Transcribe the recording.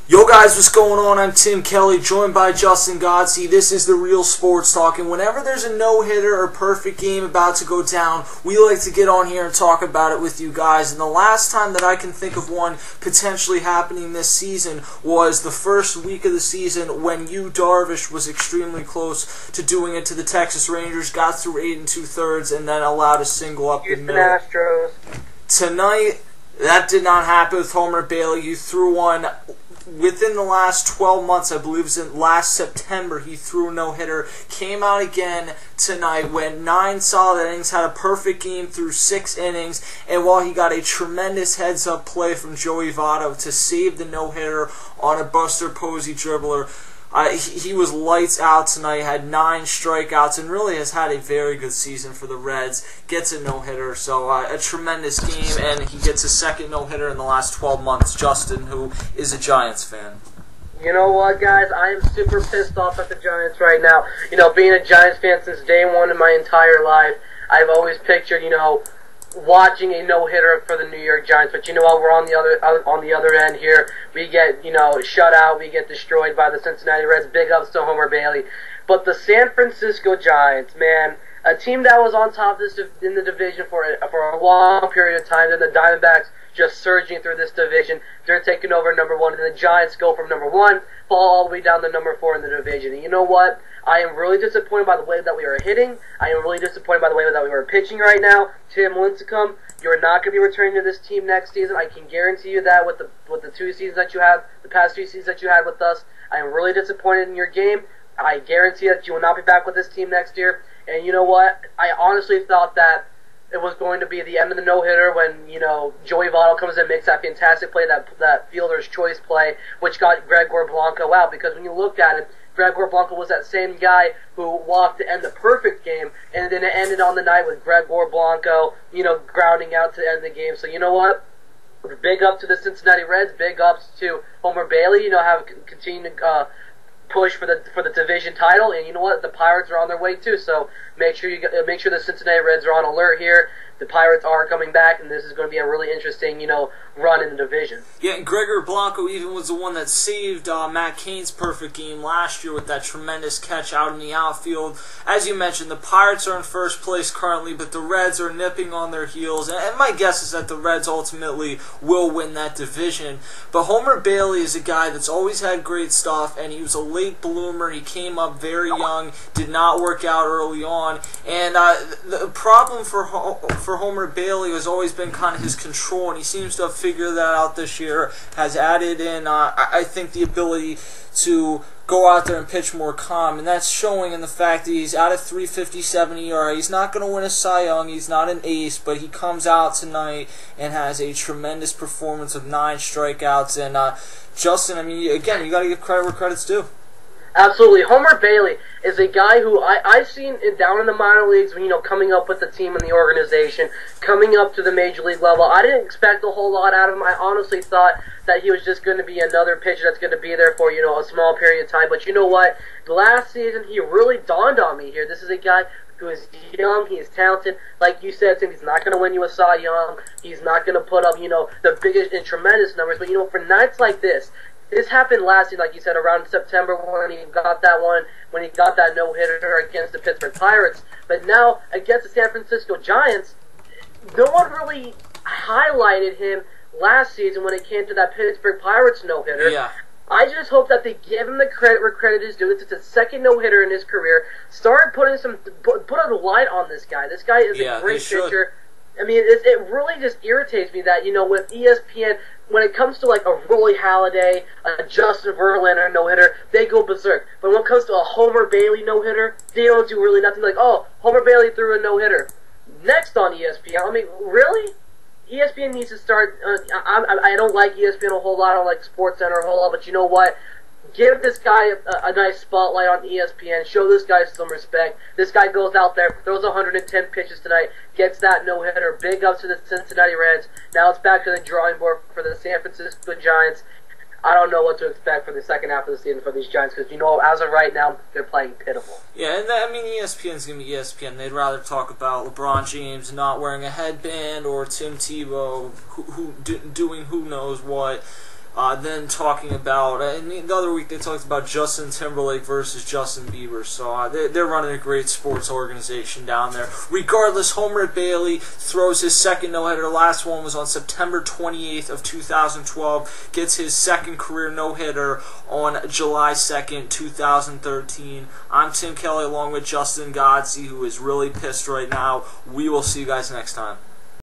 Yo guys, what's going on? I'm Tim Kelly, joined by Justin Godsey. This is the Real Sports Talk, and whenever there's a no-hitter or perfect game about to go down, we like to get on here and talk about it with you guys. And the last time that I can think of one potentially happening this season was the first week of the season when Yu Darvish was extremely close to doing it to the Texas Rangers, got through 8 2/3, and then allowed a single up the middle. Astros. Tonight, that did not happen with Homer Bailey. You threw one within the last 12 months, I believe it was in last September, he threw a no-hitter, came out again tonight, went 9 solid innings, had a perfect game through 6 innings, and while he got a tremendous heads-up play from Joey Votto to save the no-hitter on a Buster Posey dribbler, he was lights out tonight, had 9 strikeouts, and really has had a very good season for the Reds. Gets a no-hitter, so a tremendous game, and he gets a second no-hitter in the last 12 months. Justin, who is a Giants fan. You know what, guys? I am super pissed off at the Giants right now. Being a Giants fan since day one in my entire life, I've always pictured, watching a no-hitter for the New York Giants, but you know what? We're on the other end here. We get shut out. We get destroyed by the Cincinnati Reds. Big ups to Homer Bailey. But the San Francisco Giants, man, a team that was on top in the division for a long period of time, and the Diamondbacks just surging through this division. They're taking over number 1, and the Giants go from number 1, fall all the way down to number 4 in the division. And you know what? I am really disappointed by the way that we are hitting. I am really disappointed by the way that we are pitching right now. Tim Lincecum, you're not going to be returning to this team next season. I can guarantee you that with the 2 seasons that you have, the past 2 seasons that you had with us. I am really disappointed in your game. I guarantee that you will not be back with this team next year. And you know what? I honestly thought that it was going to be the end of the no-hitter when, Joey Votto comes in and makes that fantastic play, that fielder's choice play, which got Gregor Blanco out. Because when you look at it, Gregor Blanco was that same guy who walked to end the perfect game, and then it ended on the night with Gregor Blanco, grounding out to end the game. So you know what? Big up to the Cincinnati Reds. Big ups to Homer Bailey. Have continued to push for the division title, and you know what? The Pirates are on their way too. So make sure the Cincinnati Reds are on alert here. The Pirates are coming back, and this is going to be a really interesting, run in the division. Yeah, and Gregor Blanco even was the one that saved Matt Cain's perfect game last year with that tremendous catch out in the outfield. As you mentioned, the Pirates are in first place currently, but the Reds are nipping on their heels, and my guess is that the Reds ultimately will win that division. But Homer Bailey is a guy that's always had great stuff, and he was a late bloomer. He came up very young, did not work out early on, and the problem for Homer Bailey has always been kind of his control, and he seems to have figured that out this year, has added in, I think, the ability to go out there and pitch more calm, and that's showing in the fact that he's at a 3.57 ERA. He's not going to win a Cy Young, he's not an ace, but he comes out tonight and has a tremendous performance of 9 strikeouts, and Justin, again, you got to give credit where credit's due. Absolutely. Homer Bailey is a guy who I've seen down in the minor leagues, coming up with the team and the organization, coming up to the major league level. I didn't expect a whole lot out of him. I honestly thought that he was just going to be another pitcher that's going to be there for, a small period of time. But you know what? Last season, he really dawned on me here. This is a guy who is young, he is talented. Like you said, Tim, he's not going to win you a Cy Young. He's not going to put up, the biggest and tremendous numbers. But, for nights like this happened last year, like you said, around September when he got that no-hitter against the Pittsburgh Pirates. But now, against the San Francisco Giants, no one really highlighted him last season when it came to that Pittsburgh Pirates no-hitter. Yeah. I just hope that they give him the credit where credit is due. It's the second no-hitter in his career. Put a light on this guy. This guy is a great pitcher. It really just irritates me that, with ESPN, when it comes to like a Roy Halladay, a Justin Verlander no-hitter, they go berserk. But when it comes to a Homer Bailey no-hitter, they don't do really nothing. Like, oh, Homer Bailey threw a no-hitter. Next on ESPN. Really? ESPN needs to start. I don't like ESPN a whole lot. I don't like SportsCenter a whole lot. But you know what? Give this guy a nice spotlight on ESPN. Show this guy some respect. This guy goes out there, throws 110 pitches tonight, gets that no-hitter. Big ups to the Cincinnati Reds. Now it's back to the drawing board for the San Francisco Giants. I don't know what to expect for the second half of the season for these Giants because, as of right now, they're playing pitiful. Yeah, and ESPN's going to be ESPN. They'd rather talk about LeBron James not wearing a headband or Tim Tebow doing who knows what. Then talking about, and the other week they talked about Justin Timberlake versus Justin Bieber. So they're running a great sports organization down there. Regardless, Homer Bailey throws his second no-hitter. The last one was on September 28th of 2012. Gets his second career no-hitter on July 2nd, 2013. I'm Tim Kelly along with Justin Godsey, who is really pissed right now. We will see you guys next time.